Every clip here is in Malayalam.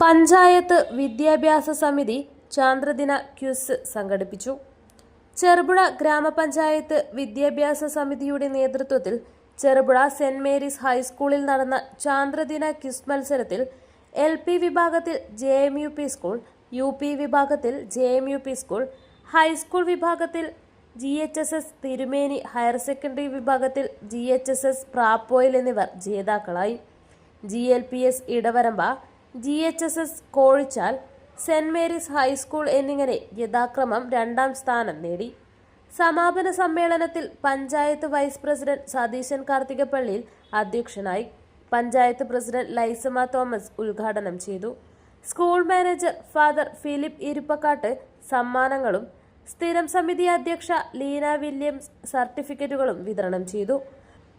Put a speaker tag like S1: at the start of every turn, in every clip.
S1: പഞ്ചായത്ത് വിദ്യാഭ്യാസ സമിതി ചാന്ദ്രദിന ക്വിസ് സംഘടിപ്പിച്ചു. ചെറുപുഴ ഗ്രാമപഞ്ചായത്ത് വിദ്യാഭ്യാസ സമിതിയുടെ നേതൃത്വത്തിൽ ചെറുപുഴ സെന്റ് മേരീസ് ഹൈസ്കൂളിൽ നടന്ന ചാന്ദ്രദിന ക്വിസ് മത്സരത്തിൽ LP വിഭാഗത്തിൽ JMUP സ്കൂൾ, UP വിഭാഗത്തിൽ JMUP സ്കൂൾ, ഹൈസ്കൂൾ വിഭാഗത്തിൽ GHSS തിരുമേനി, ഹയർ സെക്കൻഡറി വിഭാഗത്തിൽ GHSS പ്രാപ്പോയിൽ എന്നിവർ ജേതാക്കളായി. GLPS ഇടവരമ്പ, GHSS Kozhichal, saint Mary's high school എന്നിങ്ങനെ യഥാക്രമം 2ാം സ്ഥാനം നേടി. സമാപന സമ്മേളനത്തിൽ പഞ്ചായത്ത് വൈസ് പ്രസിഡന്റ് സതീശൻ കാർത്തികപ്പള്ളിയിൽ അധ്യക്ഷനായി. പഞ്ചായത്ത് പ്രസിഡന്റ് ലൈസമ തോമസ് ഉദ്ഘാടനം ചെയ്തു. സ്കൂൾ മാനേജർ ഫാദർ ഫിലിപ്പ് ഇരുപ്പക്കാട്ട് സമ്മാനങ്ങളും സ്ഥിരം സമിതി അധ്യക്ഷ ലീന വില്യംസ് സർട്ടിഫിക്കറ്റുകളും വിതരണം ചെയ്തു.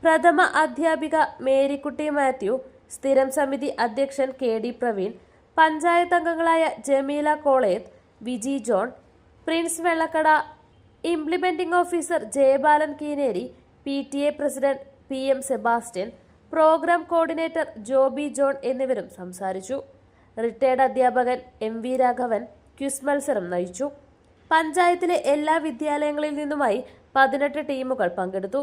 S1: പ്രഥമ അധ്യാപിക മേരിക്കുട്ടി മാത്യു, സ്ഥിരം സമിതി അധ്യക്ഷൻ KD പ്രവീൺ, പഞ്ചായത്ത് അംഗങ്ങളായ Jameela Koleth, Viji John, Prince Vellakkada, implementing officer Jayabalan Keeneri, PTA president PM Sebastian, programme coordinator Joby John എന്നിവരും സംസാരിച്ചു. റിട്ടയർഡ് അധ്യാപകൻ MV രാഘവൻ ക്വിസ് മത്സരം നയിച്ചു. പഞ്ചായത്തിലെ എല്ലാ വിദ്യാലയങ്ങളിൽ നിന്നുമായി 18 ടീമുകൾ പങ്കെടുത്തു.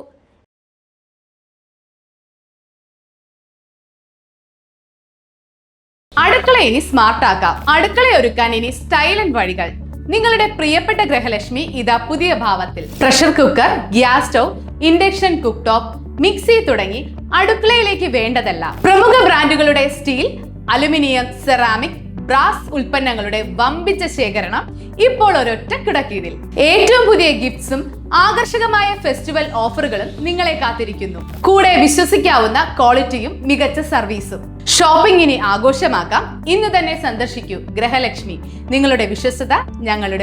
S2: അടുക്കള ഇനി സ്മാർട്ട് ആക്കാം. അടുക്കള ഒരുക്കാൻ ഇനി സ്റ്റൈലൻ വഴികൾ. നിങ്ങളുടെ പ്രിയപ്പെട്ട ഗൃഹലക്ഷ്മി ഇതാ പുതിയ ഭാവത്തിൽ. Pressure cooker, gas stove, induction cook top, mixie തുടങ്ങി അടുക്കളയിലേക്ക് വേണ്ടതെല്ലാം. പ്രമുഖ ബ്രാൻഡുകളുടെ സ്റ്റീൽ, അലുമിനിയം, സെറാമിക്, ബ്രാസ് ഉൽപ്പന്നങ്ങളുടെ വമ്പിച്ച ശേഖരണം ഇപ്പോൾ ഒരൊറ്റ കിടക്കീഴിൽ. ഏറ്റവും പുതിയ ഗിഫ്റ്റ്സും ആകർഷകമായ ഫെസ്റ്റിവൽ ഓഫറുകളും നിങ്ങളെ കാത്തിരിക്കുന്നു. കൂടെ വിശ്വസിക്കാവുന്ന ക്വാളിറ്റിയും മികച്ച സർവീസും. ഷോപ്പിംഗ് ഇനി ആഘോഷമാക്കാം. ഇന്ന് തന്നെ സന്ദർശിക്കൂ ഗൃഹലക്ഷ്മി. നിങ്ങളുടെ വിശ്വസ്തത ഞങ്ങളുടെ